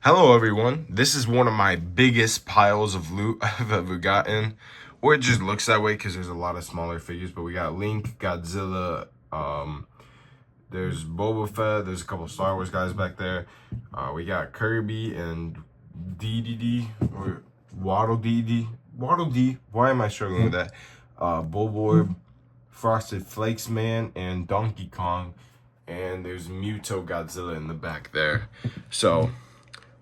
Hello everyone, this is one of my biggest piles of loot I've ever gotten, or it just looks that way because there's a lot of smaller figures, but we got Link, Godzilla, there's Boba Fett, there's a couple Star Wars guys back there, we got Kirby and DDD, or Waddle DD, why am I struggling with that, Bulborb, Frosted Flakes Man, and Donkey Kong, and there's MUTO Godzilla in the back there, so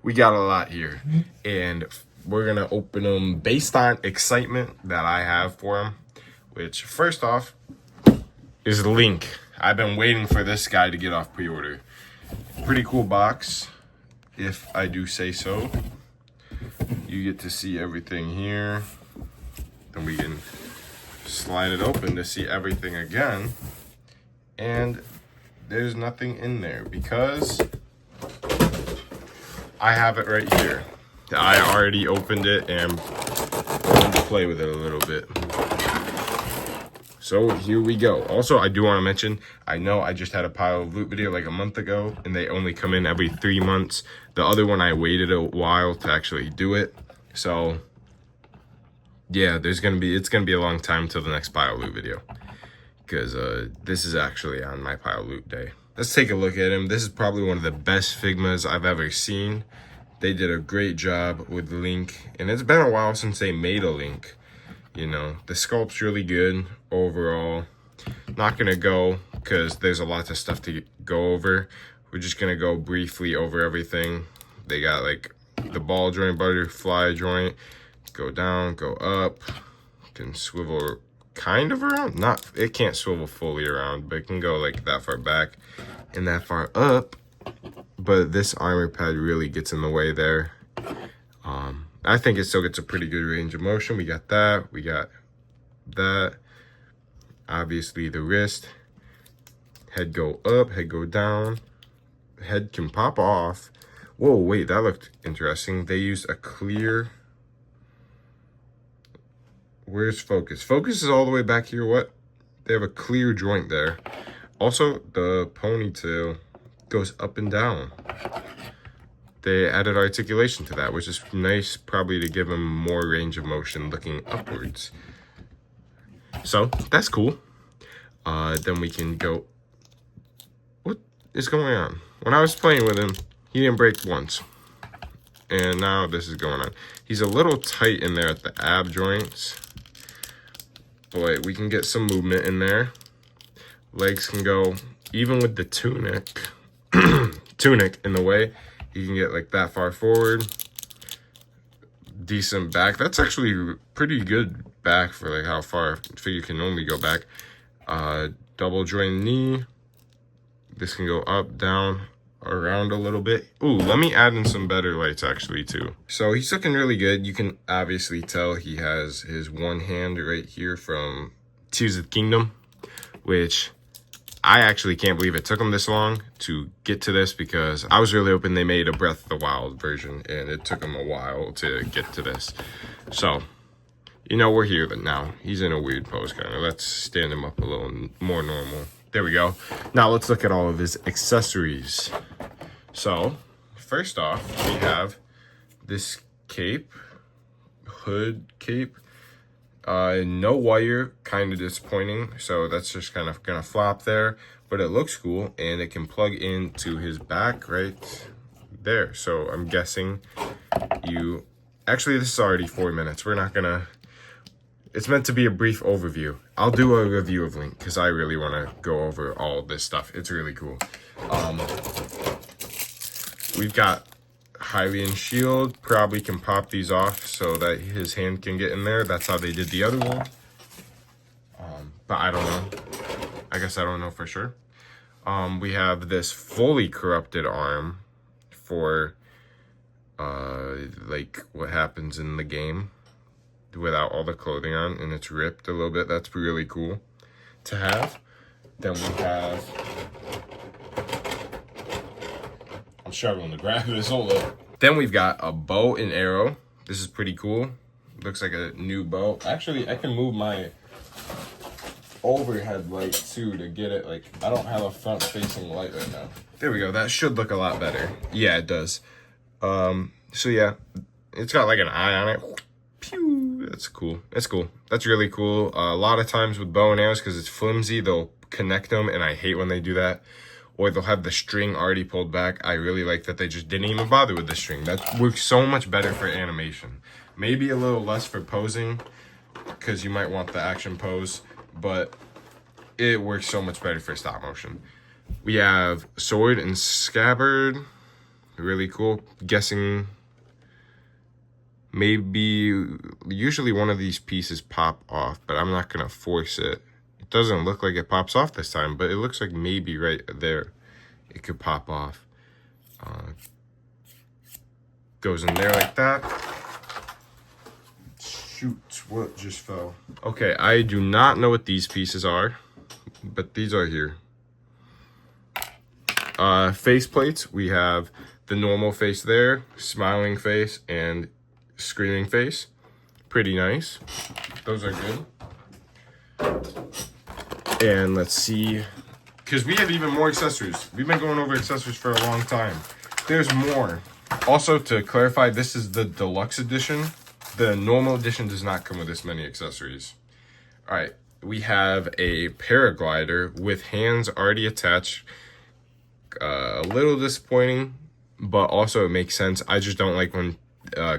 we got a lot here, and we're gonna open them based on excitement that I have for them, which first off is Link. I've been waiting for this guy to get off pre-order. Pretty cool box, if I do say so. You get to see everything here. Then we can slide it open to see everything again. And there's nothing in there because I have it right here. I already opened it and wanted to play with it a little bit. So here we go. Also, I do want to mention, I know I just had a pile of loot video like a month ago, and they only come in every 3 months. The other one, I waited a while to actually do it. So yeah, it's gonna be a long time till the next pile loot video, because this is actually on my pile loot day. Let's take a look at him. This is probably one of the best Figmas I've ever seen. They did a great job with Link, and it's been a while since they made a Link. You know, the sculpt's really good overall. Not gonna go, because there's a lot of stuff to go over. We're just gonna go briefly over everything. They got like the ball joint, butterfly joint, go down, go up, can swivel kind of around. It can't swivel fully around, but it can go like that far back and that far up. But this armor pad really gets in the way there. I think it still gets a pretty good range of motion. We got that, we got that. Obviously the wrist, head go up, head go down, head can pop off. Whoa, wait, that looked interesting. They used a clear, where's focus? Focus is all the way back here. What? They have a clear joint there. Also, the ponytail goes up and down. They added articulation to that, which is nice, probably to give him more range of motion looking upwards. So that's cool. Then we can go. What is going on? When I was playing with him, he didn't break once, and now this is going on. He's a little tight in there at the ab joints, but we can get some movement in there. Legs can go, even with the tunic in the way, you can get like that far forward. Decent back. That's actually pretty good back for like how far a figure can only go back. Double joint knee. This can go up, down, around a little bit. Ooh, let me add in some better lights actually too. So he's looking really good. You can obviously tell he has his one hand right here from Tears of the Kingdom, which I actually can't believe it took them this long to get to this, because I was really hoping they made a Breath of the Wild version, and it took them a while to get to this. So, you know, we're here now. He's in a weird pose kind of. Let's stand him up a little more normal. There we go. Now let's look at all of his accessories. So, first off, we have this cape, hood cape. No wire, kind of disappointing, so that's just kind of gonna flop there, but it looks cool, and it can plug into his back right there. So I'm guessing actually, this is already 4 minutes. We're not gonna, it's meant to be a brief overview. I'll do a review of Link because I really want to go over all this stuff. It's really cool. We've got Hylian shield, probably can pop these off so that his hand can get in there. That's how they did the other one. But I don't know. I guess I don't know for sure. We have this fully corrupted arm for like what happens in the game without all the clothing on, and it's ripped a little bit. That's really cool to have. Then we have, I'm struggling to grab this, hold up. Then we've got a bow and arrow. This is pretty cool. Looks like a new bow. Actually, I can move my overhead light too to get it. Like, I don't have a front facing light right now. There we go. That should look a lot better. Yeah, it does. So yeah, it's got like an eye on it. Pew! That's cool. That's cool. That's really cool. A lot of times with bow and arrows, because it's flimsy, they'll connect them, and I hate when they do that. Or they'll have the string already pulled back. I really like that they just didn't even bother with the string. That works so much better for animation. Maybe a little less for posing, because you might want the action pose, but it works so much better for stop motion. We have sword and scabbard. Really cool. Guessing maybe, usually one of these pieces pop off, but I'm not gonna force it. It doesn't look like it pops off this time, but it looks like maybe right there it could pop off. Goes in there like that. Shoot, what just fell? Okay, I do not know what these pieces are, but these are here. Face plates, we have the normal face there, smiling face, and screaming face. Pretty nice. Those are good. And let's see, because we have even more accessories. We've been going over accessories for a long time. There's more. Also, to clarify, this is the deluxe edition. The normal edition does not come with this many accessories. All right, we have a paraglider with hands already attached. A little disappointing, but also it makes sense. I just don't like when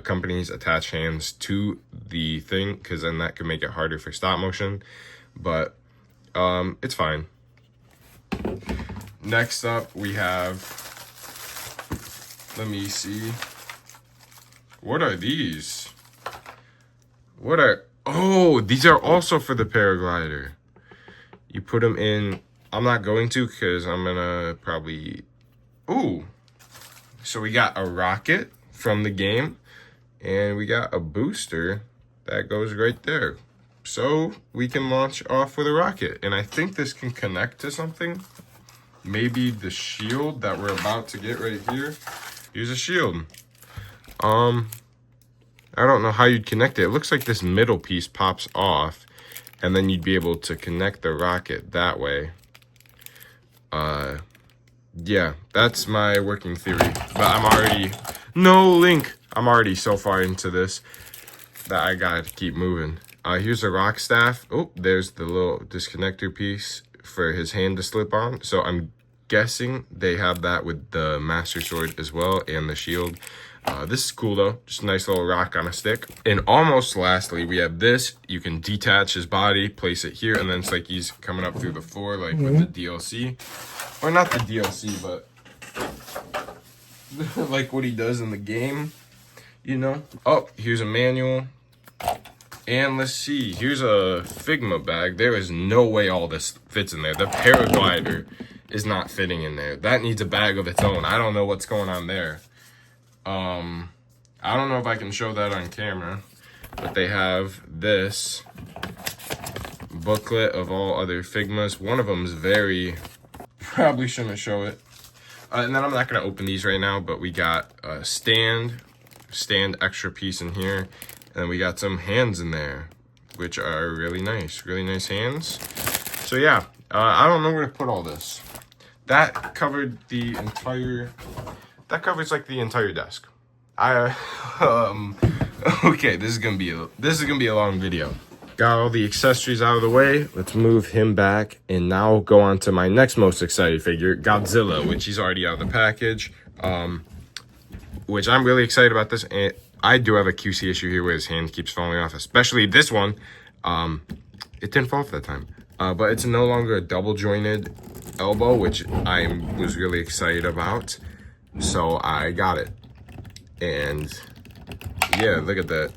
companies attach hands to the thing, because then that can make it harder for stop motion, but it's fine. Next up, we have, let me see, what are these? Oh, these are also for the paraglider. You put them in. I'm not going to, because I'm gonna probably, ooh. So we got a rocket from the game, and we got a booster that goes right there. So we can launch off with a rocket, and I think this can connect to something. Maybe the shield that we're about to get right here. Here's a shield. I don't know how you'd connect it. It looks like this middle piece pops off, and then you'd be able to connect the rocket that way. Yeah, that's my working theory. But I'm already, no Link. I'm already so far into this that I gotta keep moving. Here's a rock staff. Oh, there's the little disconnector piece for his hand to slip on. So I'm guessing they have that with the Master Sword as well, and the shield. This is cool though, just a nice little rock on a stick. And almost lastly, we have this. You can detach his body, place it here, and then it's like he's coming up through the floor, like with the DLC. Or not the DLC, but like what he does in the game, you know? Oh, here's a manual. And let's see, here's a Figma bag. There is no way all this fits in there. The paraglider is not fitting in there. That needs a bag of its own. I don't know what's going on there. I don't know if I can show that on camera, but they have this booklet of all other Figmas. One of them is very, probably shouldn't show it. And then I'm not gonna open these right now, but we got a stand extra piece in here, and we got some hands in there, which are really nice hands. So yeah, I don't know where to put all this. That covered the entire, that covers like the entire desk. Okay, this is gonna be a long video. Got all the accessories out of the way. Let's move him back and now go on to my next most excited figure, Godzilla, which he's already out of the package. Which I'm really excited about this. And I do have a QC issue here where his hand keeps falling off, especially this one. It didn't fall off that time. But it's no longer a double jointed elbow, which I was really excited about. So I got it. And yeah, look at that.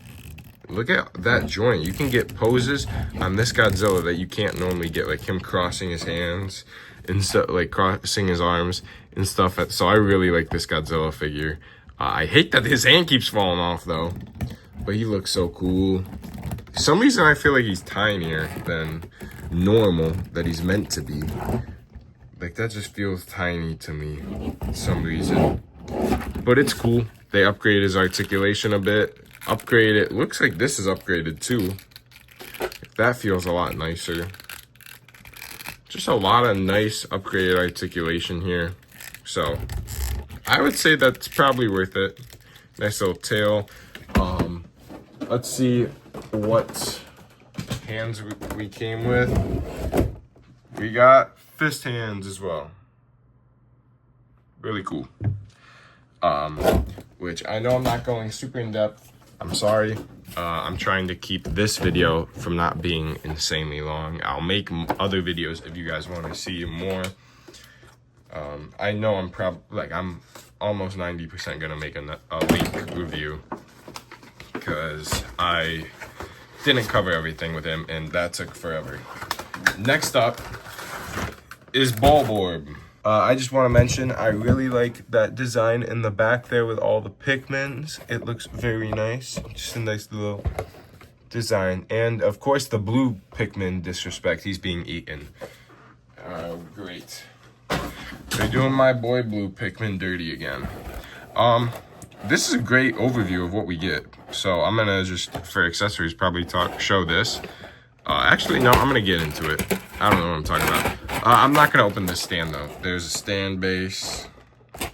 Look at that joint. You can get poses on this Godzilla that you can't normally get, like him crossing his hands and stuff, like crossing his arms and stuff. So I really like this Godzilla figure. I hate that his hand keeps falling off though, but he looks so cool. For some reason I feel like he's tinier than normal, that he's meant to be. Like that just feels tiny to me for some reason. But it's cool. They upgraded his articulation a bit. Upgraded, looks like this is upgraded too. That feels a lot nicer. Just a lot of nice upgraded articulation here. So I would say that's probably worth it. Nice little tail. Let's see what hands we came with. We got fist hands as well. Really cool. Which I know I'm not going super in depth. I'm sorry. I'm trying to keep this video from not being insanely long. I'll make other videos if you guys want to see more. I know I'm almost 90% gonna make a Link review because I didn't cover everything with him and that took forever. Next up is Bulborb. I just want to mention I really like that design in the back there with all the Pikmins. It looks very nice. Just a nice little design. And of course the blue Pikmin disrespect. He's being eaten. Great. They're doing my boy blue Pikmin dirty again. This is a great overview of what we get. So I'm gonna just, for accessories, probably show this. Actually, no, I'm gonna get into it. I don't know what I'm talking about. I'm not gonna open this stand though. There's a stand base.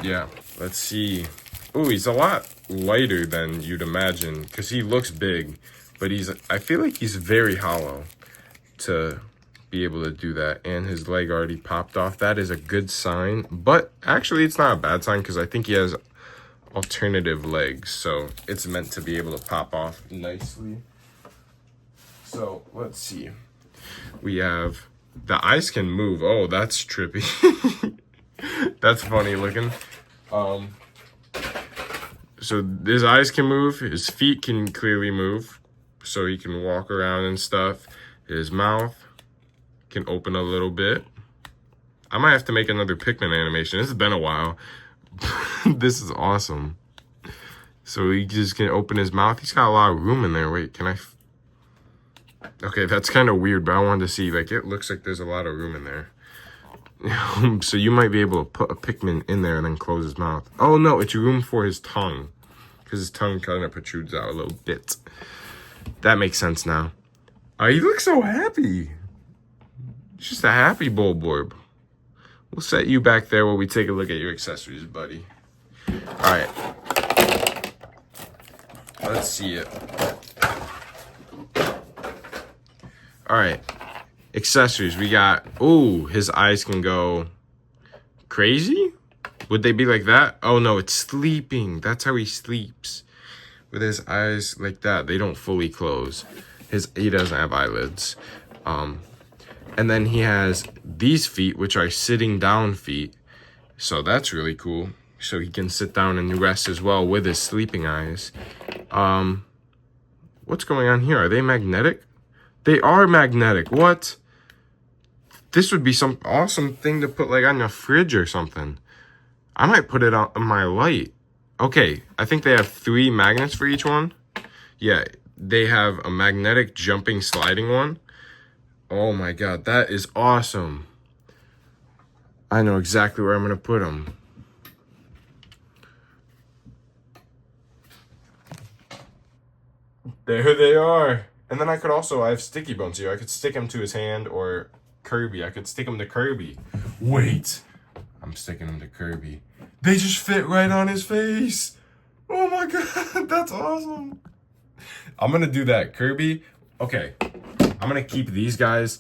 Yeah, let's see. Ooh, he's a lot lighter than you'd imagine because he looks big, but I feel like he's very hollow to be able to do that. And his leg already popped off. That is a good sign, but actually it's not a bad sign because I think he has alternative legs, so it's meant to be able to pop off nicely. So let's see. We have the eyes can move. Oh, that's trippy. That's funny looking. So his eyes can move. His feet can clearly move, so he can walk around and stuff. His mouth can open a little bit. I might have to make another Pikmin animation. This has been a while. This is awesome. So he just can open his mouth. He's got a lot of room in there. Wait, can I? Okay, that's kind of weird, but I wanted to see. Like, it looks like there's a lot of room in there. So you might be able to put a Pikmin in there and then close his mouth. Oh no, it's room for his tongue, because his tongue kind of protrudes out a little bit. That makes sense now. He looks so happy. He's just a happy Bulborb. We'll set you back there while we take a look at your accessories, buddy. All right. Let's see it. All right. Accessories. We got, ooh, his eyes can go crazy? Would they be like that? Oh, no, it's sleeping. That's how he sleeps. With his eyes like that. They don't fully close. He doesn't have eyelids. And then he has these feet, which are sitting down feet. So that's really cool. So he can sit down and rest as well with his sleeping eyes. What's going on here? Are they magnetic? They are magnetic. What? This would be some awesome thing to put like on your fridge or something. I might put it on my light. Okay, I think they have 3 magnets for each one. Yeah, they have a magnetic jumping sliding one. Oh my god, that is awesome. I know exactly where I'm going to put them. There they are. And then I have sticky bones here. I could stick him to his hand or Kirby. I could stick him to Kirby. Wait, I'm sticking him to Kirby. They just fit right on his face. Oh my god, that's awesome. I'm going to do that. Kirby, okay. I'm going to keep these guys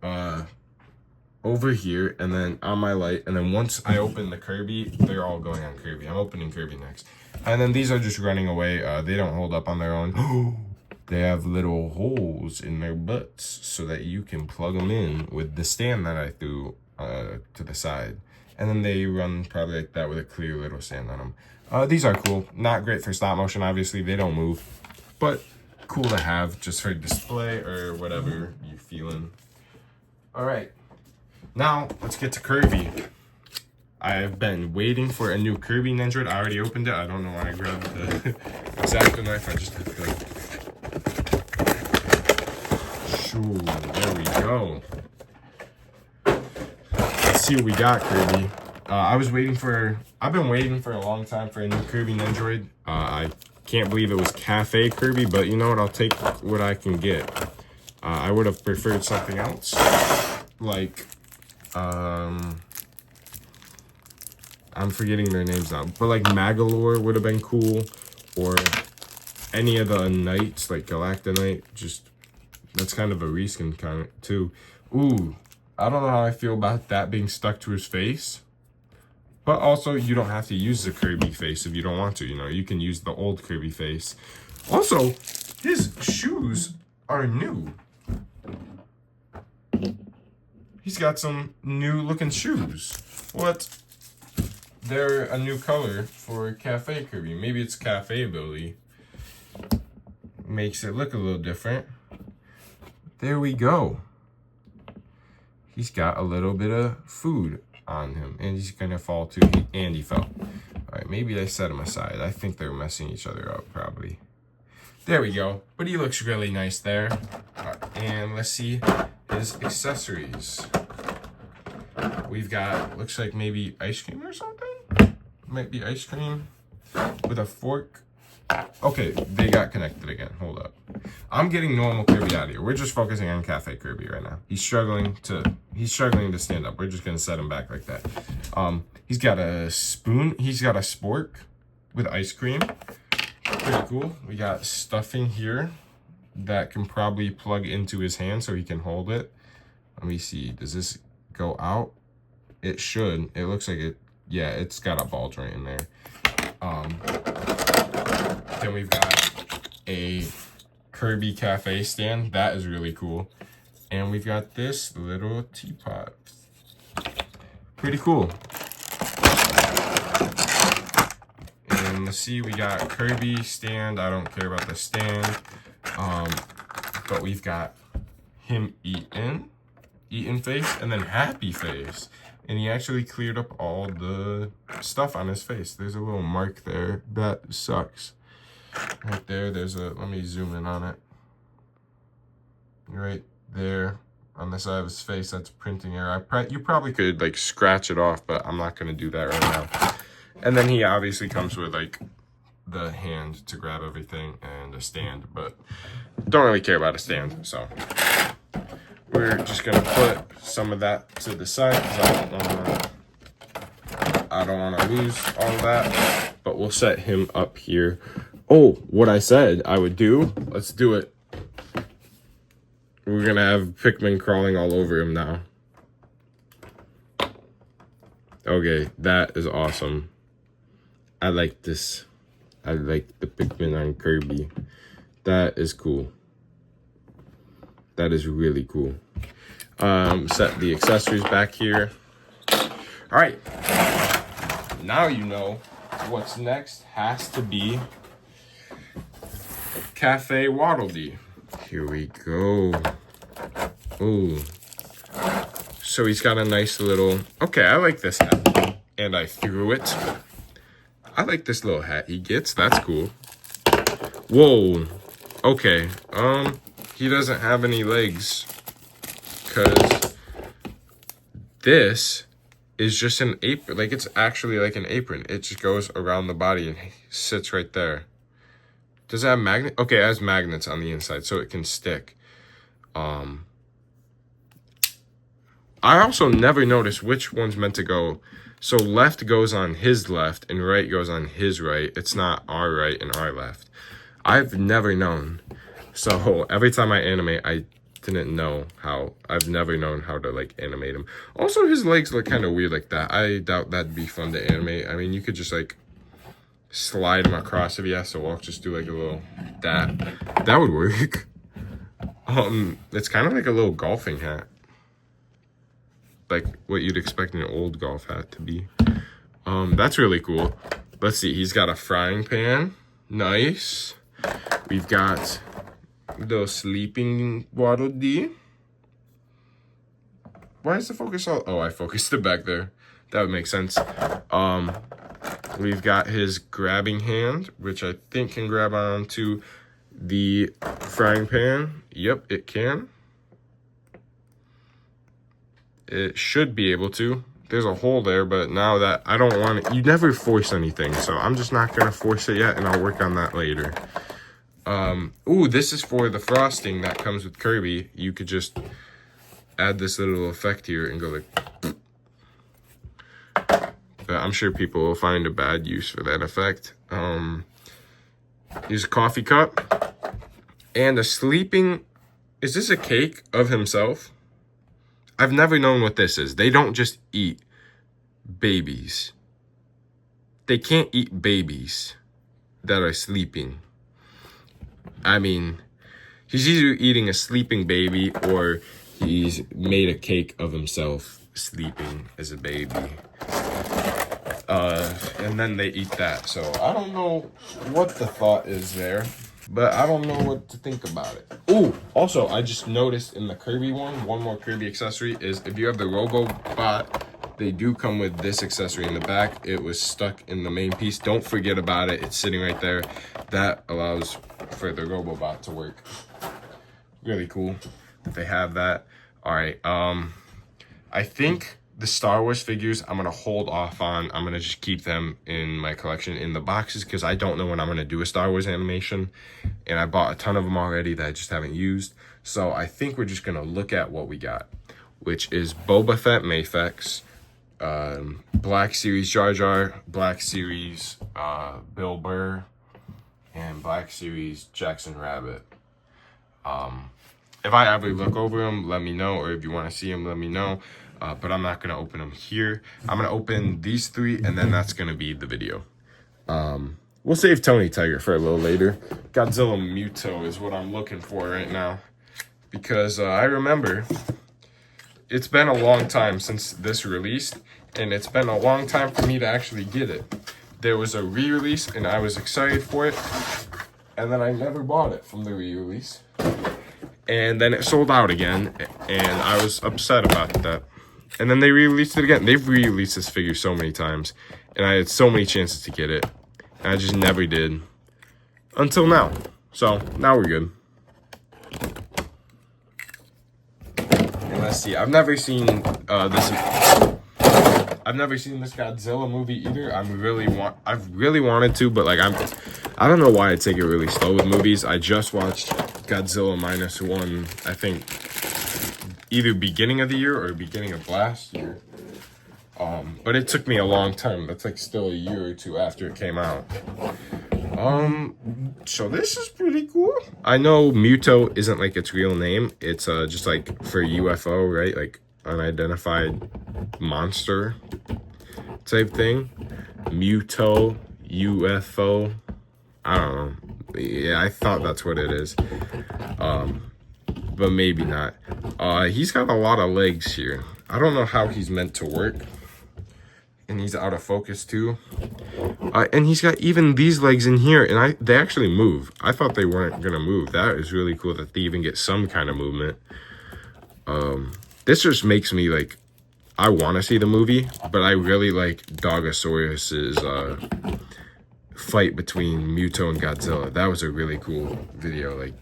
over here and then on my light. And then once I open the Kirby, they're all going on Kirby. I'm opening Kirby next. And then these are just running away. They don't hold up on their own. They have little holes in their butts so that you can plug them in with the stand that I threw to the side. And then they run probably like that with a clear little stand on them. These are cool. Not great for stop motion, obviously. They don't move. But cool to have just for display or whatever you're feeling. All right. Now, let's get to Kirby. I've been waiting for a new Kirby Nendoroid. I already opened it. I don't know why I grabbed the X-Acto knife. I just had to like... Shoo, there we go. Let's see what we got, Kirby. I've been waiting for a long time for a new Kirby Nendoroid. I can't believe it was Café Kirby, but you know what? I'll take what I can get. I would have preferred something else. Like, I'm forgetting their names now. But like Magalore would have been cool. or any of the knights, like Galactonite, just, that's kind of a reskin kind of too. Ooh, I don't know how I feel about that being stuck to his face. But also, you don't have to use the Kirby face if you don't want to, you know. You can use the old Kirby face. Also, his shoes are new. He's got some new looking shoes. What? They're a new color for Café Kirby. Maybe it's Café ability. Makes it look a little different. There we go. He's got a little bit of food on him. And he's gonna fall too. And he fell. Alright, maybe I set him aside. I think they're messing each other up, probably. There we go. But he looks really nice there. And let's see his accessories. We've got, looks like maybe ice cream or something? Might be ice cream with a fork. Okay, they got connected again. Hold up. I'm getting normal Kirby out of here. We're just focusing on Café Kirby right now. He's struggling to stand up. We're just gonna set him back like that. He's got a spoon. He's got a spork with ice cream. Pretty cool. We got stuffing here that can probably plug into his hand so he can hold it. Let me see. Does this go out? It should. It looks like it. Yeah, it's got a ball joint in there. Then we've got a Kirby Cafe stand. That is really cool. And we've got this little teapot. Pretty cool. And let's see, we got Kirby stand. I don't care about the stand. But we've got him eating face, and then happy face. And he actually cleared up all the stuff on his face. There's a little mark there. That sucks. Right there, there's a, let me zoom in on it. Right there on the side of his face, that's printing error. You probably could like scratch it off, but I'm not gonna do that right now. And then he obviously comes with like the hand to grab everything and a stand, but don't really care about a stand, so. We're just gonna put some of that to the side because I don't wanna lose all of that, but we'll set him up here. Oh, what I said I would do, let's do it. We're gonna have Pikmin crawling all over him now. Okay, that is awesome. I like this. I like the Pikmin on Kirby. That is cool. That is really cool. Set the accessories back here. All right. Now you know what's next has to be Café Waddle. Here we go. Ooh. So he's got a nice little, okay, I like this hat. And I threw it. I like this little hat he gets. That's cool. Whoa. Okay. He doesn't have any legs because this is just an apron. Like, it's actually like an apron. It just goes around the body and sits right there. Does it have magnet? Okay, it has magnets on the inside so it can stick. I also never noticed which one's meant to go. So left goes on his left and right goes on his right. It's not our right and our left. I've never known. So every time I animate, I didn't know how. I've never known how to like animate him. Also, his legs look kind of weird like that. I doubt that'd be fun to animate. I mean, you could just like slide him across if he has to walk. Just do like a little that would work. It's kind of like a little golfing hat, like what you'd expect an old golf hat to be. That's really cool. Let's see. He's got a frying pan. Nice. We've got the sleeping Waddle D. Why is the focus all? Oh, I focused it back there. That would make sense. We've got his grabbing hand, which I think can grab onto the frying pan. Yep, it can. It should be able to. There's a hole there, but now that I don't want it, you never force anything, so I'm just not gonna force it yet, and I'll work on that later. Ooh, this is for the frosting that comes with Kirby. You could just add this little effect here and go like, but I'm sure people will find a bad use for that effect. is a coffee cup. And a sleeping... Is this a cake of himself? I've never known what this is. They don't just eat babies. They can't eat babies that are sleeping. I mean, he's either eating a sleeping baby or he's made a cake of himself sleeping as a baby. And then they eat that. So I don't know what the thought is there, but I don't know what to think about it. Ooh, also, I just noticed in the Kirby one more Kirby accessory is if you have the Robobot, they do come with this accessory in the back. It was stuck in the main piece. Don't forget about it. It's sitting right there. That allows for the Robobot to work. Really cool that they have that. All right. I think the Star Wars figures I'm gonna hold off on. I'm gonna just keep them in my collection in the boxes because I don't know when I'm gonna do a Star Wars animation, and I bought a ton of them already that I just haven't used. So I think we're just gonna look at what we got, which is Boba Fett Mafex, Black Series Jar Jar, Black Series Bill Burr, and Black Series Jackson Rabbit. If I ever look over them, let me know, or if you want to see them, let me know. But I'm not going to open them here. I'm going to open these three, and then that's going to be the video. We'll save Tony Tiger for a little later. Godzilla MUTO is what I'm looking for right now. Because I remember it's been a long time since this released, and it's been a long time for me to actually get it. There was a re-release, and I was excited for it, and then I never bought it from the re-release. And then it sold out again, and I was upset about that. And then they re-released it again. They've re-released this figure so many times, and I had so many chances to get it, and I just never did. Until now. So, now we're good. And let's see. I've never seen this Godzilla movie either. I've really wanted to, but like I don't know why I take it really slow with movies. I just watched Godzilla -1, I think either beginning of the year or beginning of last year. But it took me a long time. That's like still a year or two after it came out. So this is pretty cool. I know MUTO isn't like its real name. It's just like for UFO, right? Like unidentified monster type thing. MUTO, UFO. I don't know. Yeah, I thought that's what it is. But maybe not. He's got a lot of legs here. I don't know how he's meant to work. And he's out of focus too. And he's got even these legs in here, and they actually move. I thought they weren't gonna move. That is really cool that they even get some kind of movement. This just makes me like, I want to see the movie, but I really like Dogosaurus's fight between MUTO and Godzilla. That was a really cool video. Like,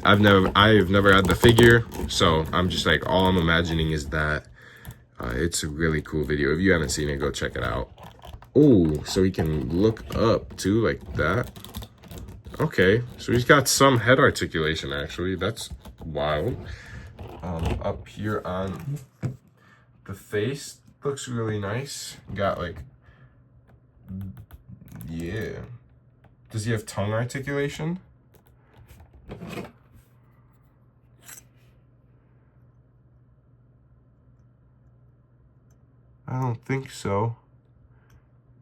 I've never had the figure, so I'm just like, all I'm imagining is that. It's a really cool video. If you haven't seen it, go check it out. Oh, so he can look up too, like that. Okay, so he's got some head articulation actually. That's wild. Up here on the face looks really nice. Got like, yeah. Does he have tongue articulation? I don't think so.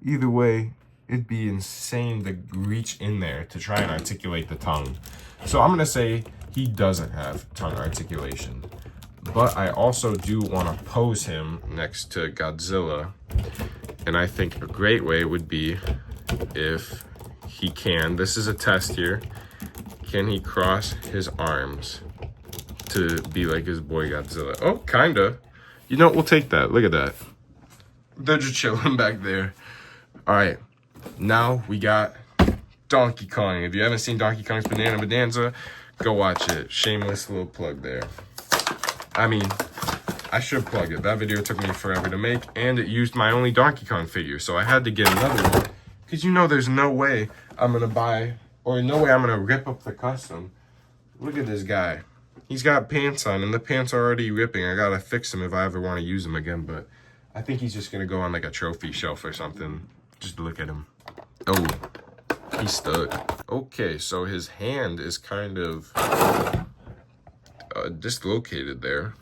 Either way, it'd be insane to reach in there to try and articulate the tongue. So I'm gonna say he doesn't have tongue articulation. But I also do want to pose him next to Godzilla. And I think a great way would be if he can, this is a test here, can he cross his arms to be like his boy Godzilla? Oh, kinda. You know, we'll take that. Look at that. They're just chilling back there. All right, now we got Donkey Kong. If you haven't seen Donkey Kong's Banana Bonanza, go watch it. Shameless little plug there. I mean, I should plug it. That video took me forever to make, and it used my only Donkey Kong figure, so I had to get another one. Because you know there's no way I'm going to buy, or no way I'm going to rip up the custom. Look at this guy. He's got pants on, and the pants are already ripping. I got to fix them if I ever want to use them again, but I think he's just gonna go on like a trophy shelf or something. Just look at him. Oh, he's stuck. Okay, so his hand is kind of dislocated there.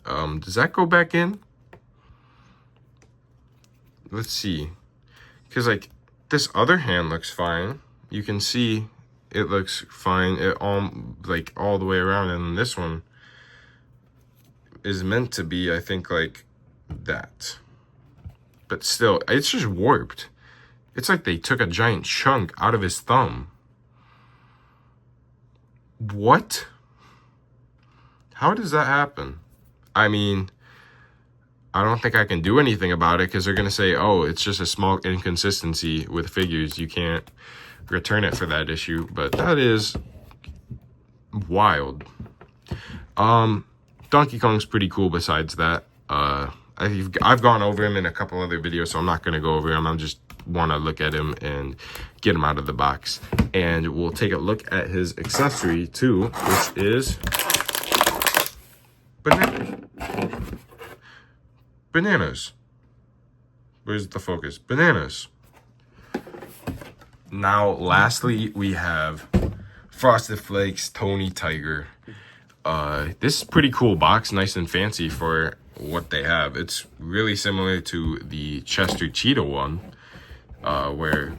Does that go back in? Let's see. Because, like, this other hand looks fine. You can see it looks fine. It all the way around. And this one is meant to be, I think, like that. But still, it's just warped. It's like they took a giant chunk out of his thumb. What? How does that happen? I mean, I don't think I can do anything about it because they're going to say, oh, it's just a small inconsistency with figures. You can't return it for that issue. But that is wild. Donkey Kong's pretty cool besides that. I've gone over him in a couple other videos, so I'm not going to go over him. I just want to look at him and get him out of the box. And we'll take a look at his accessory too, which is bananas. Where's the focus? Bananas. Now, lastly, we have Frosted Flakes Tony Tiger. This is a pretty cool box, nice and fancy for what they have. It's really similar to the Chester Cheetah one, where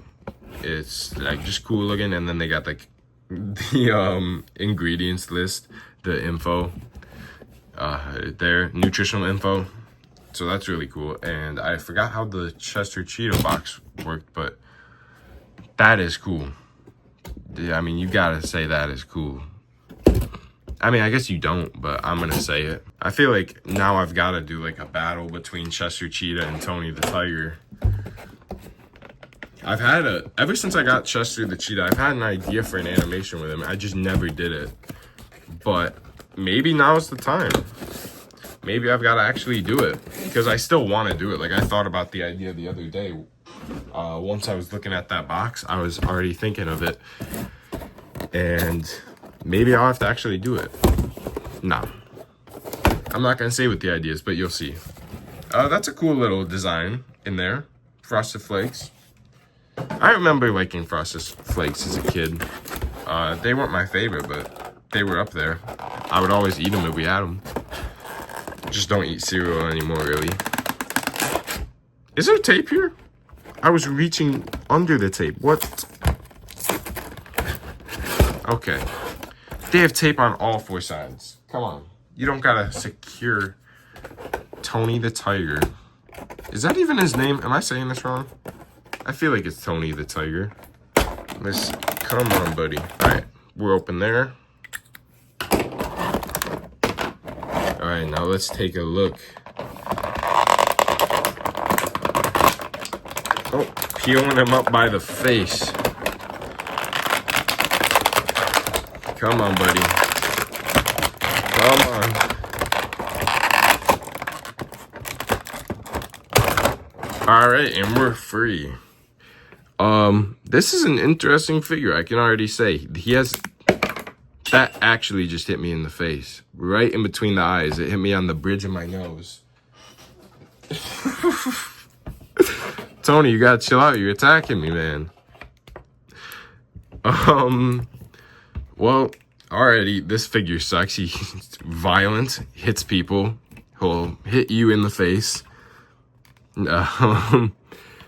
it's like just cool looking, and then they got like the ingredients list, the info, their nutritional info. So that's really cool. And I forgot how the Chester Cheetah box worked, but that is cool. Yeah, I mean, you gotta say that is cool. I mean, I guess you don't, but I'm gonna say it. I feel like now I've got to do like a battle between Chester Cheetah and Tony the Tiger. Ever since I got Chester the Cheetah, I've had an idea for an animation with him. I just never did it. But maybe now's the time. Maybe I've got to actually do it because I still want to do it. Like, I thought about the idea the other day. Once I was looking at that box, I was already thinking of it. And maybe I'll have to actually do it. Nah. I'm not going to say what the idea is, but you'll see. That's a cool little design in there. Frosted Flakes. I remember liking Frosted Flakes as a kid. They weren't my favorite, but they were up there. I would always eat them if we had them. Just don't eat cereal anymore, really. Is there tape here? I was reaching under the tape. What? Okay. They have tape on all four sides. Come on. You don't gotta secure Tony the Tiger. Is that even his name? Am I saying this wrong? I feel like it's Tony the Tiger. Come on, buddy. All right, we're open there. All right, now let's take a look. Oh, peeling him up by the face. Come on, buddy. Come on. All right, and we're free. This is an interesting figure, I can already say. He has... That actually just hit me in the face. Right in between the eyes. It hit me on the bridge of my nose. Tony, you gotta chill out. You're attacking me, man. Well, already, this figure sucks. He's violent, hits people. He'll hit you in the face.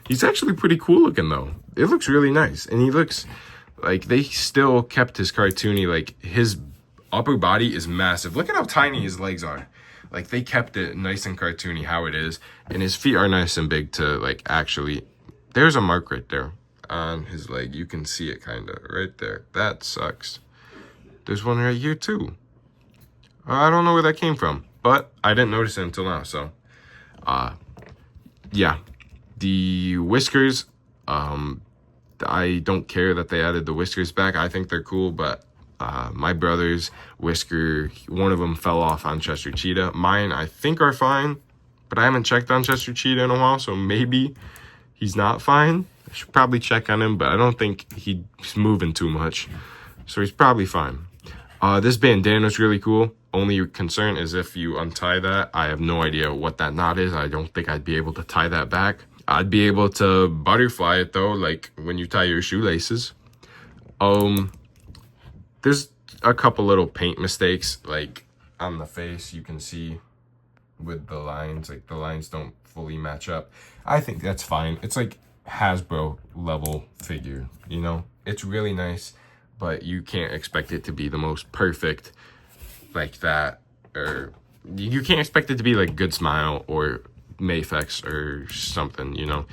He's actually pretty cool looking, though. It looks really nice. And he looks like they still kept his cartoony, like, his upper body is massive. Look at how tiny his legs are. Like, they kept it nice and cartoony how it is. And his feet are nice and big to, like, actually... There's a mark right there on his leg. You can see it kind of right there. That sucks. There's one right here, too. I don't know where that came from. But I didn't notice it until now, so... yeah. The whiskers, I don't care that they added the whiskers back. I think they're cool, but my brother's whisker, one of them fell off on Chester Cheetah. Mine, I think, are fine, but I haven't checked on Chester Cheetah in a while, so maybe he's not fine. I should probably check on him, but I don't think he's moving too much, so he's probably fine. This bandana's really cool. Only concern is if you untie that. I have no idea what that knot is. I don't think I'd be able to tie that back. I'd be able to butterfly it, though, like when you tie your shoelaces. There's a couple little paint mistakes, like on the face, you can see with the lines, like the lines don't fully match up. I think that's fine. It's like Hasbro level figure, you know? It's really nice, but you can't expect it to be the most perfect like that, or you can't expect it to be like Good Smile or Mayfex or something, you know?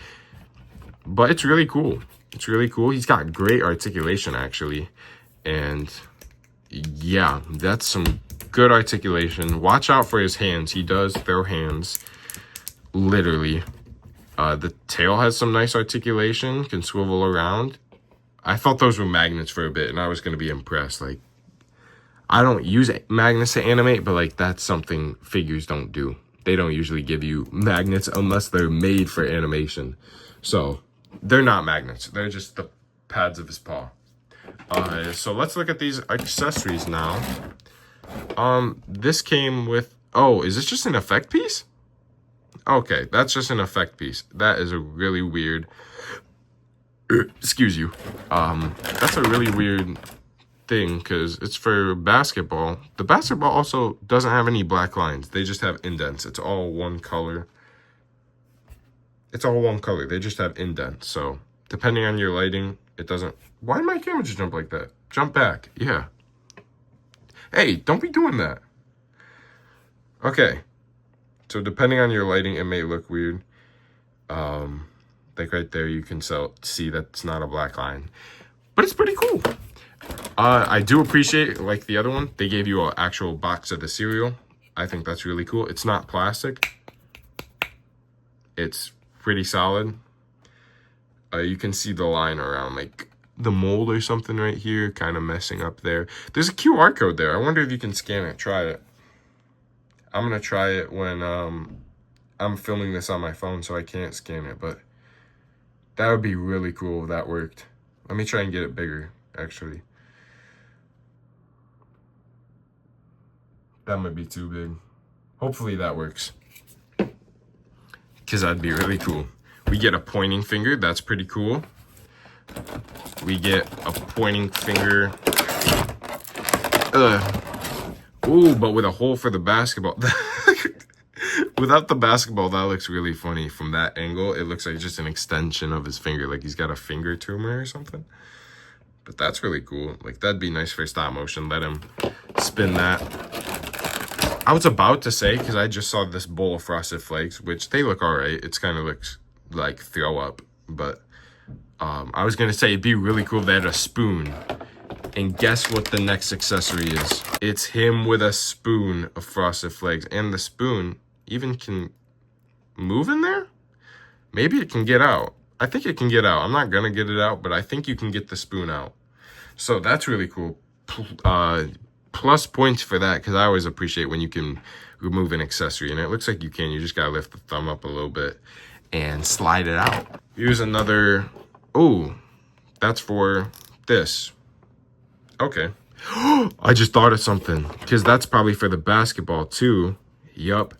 But it's really cool. It's really cool. He's got great articulation, actually. And yeah, that's some good articulation. Watch out for his hands. He does throw hands, literally. The tail has some nice articulation, can swivel around. I thought those were magnets for a bit, and I was going to be impressed. Like, I don't use magnets to animate, but like that's something figures don't do. They don't usually give you magnets unless they're made for animation. So they're not magnets. They're just the pads of his paw. So let's look at these accessories now. This came with, oh, is this just an effect piece? Okay, that's just an effect piece. That is a really weird, excuse you. That's a really weird thing because it's for basketball. The basketball also doesn't have any black lines. They just have indents. It's all one color. It's all one color. They just have indents. So depending on your lighting, it doesn't. Why did my camera just jump like that? Jump back. Yeah. Hey, don't be doing that. Okay. So depending on your lighting, it may look weird. Like right there, you can see that's not a black line. But it's pretty cool. I do appreciate, like the other one, they gave you an actual box of the cereal. I think that's really cool. It's not plastic. It's pretty solid. You can see the line around, like, the mold or something right here, kind of messing up there. There's a QR code there. I wonder if you can scan it. Try it. I'm going to try it when I'm filming this on my phone, so I can't scan it. But that would be really cool if that worked. Let me try and get it bigger, actually. That might be too big. Hopefully that works. Because that'd be really cool. We get a pointing finger. That's pretty cool. We get a pointing finger. Ooh, but with a hole for the basketball. Without the basketball, that looks really funny. From that angle, it looks like just an extension of his finger. Like he's got a finger tumor or something. But that's really cool. Like, that'd be nice for stop motion. Let him spin that. I was about to say, because I just saw this bowl of Frosted Flakes, which they look alright. It's kind of looks like throw up. But I was going to say it'd be really cool if they had a spoon. And guess what the next accessory is? It's him with a spoon of Frosted Flakes. And the spoon even can move in there? Maybe it can get out. I think it can get out. I'm not going to get it out, but I think you can get the spoon out. So that's really cool. Plus points for that, because I always appreciate when you can remove an accessory. And it looks like you can. You just got to lift the thumb up a little bit and slide it out. Here's another. Oh, that's for this. Okay. I just thought of something, because that's probably for the basketball too. Yup.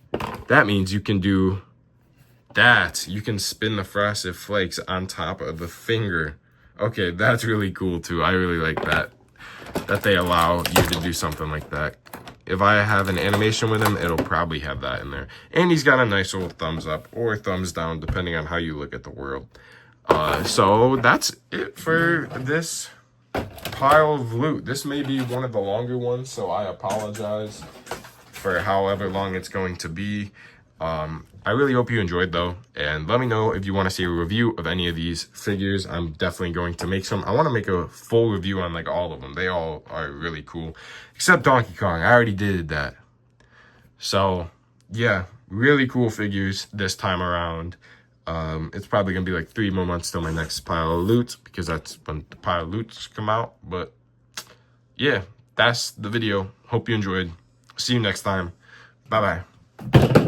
That means you can do that. You can spin the Frosted Flakes on top of the finger. Okay, that's really cool too. I really like that. That they allow you to do something like that. If I have an animation with him, it'll probably have that in there. And he's got a nice little thumbs up or thumbs down, depending on how you look at the world. So that's it for this pile of loot. This may be one of the longer ones, so I apologize for however long it's going to be. I really hope you enjoyed though, and let me know if you want to see a review of any of these figures. I'm definitely going to make some. I want to make a full review on like all of them. They all are really cool, except Donkey Kong. I already did that. So yeah, really cool figures this time around. It's probably gonna be like 3 more months till my next pile of loot, because that's when the pile of loots come out. But yeah, that's the video. Hope you enjoyed. See you next time. Bye bye.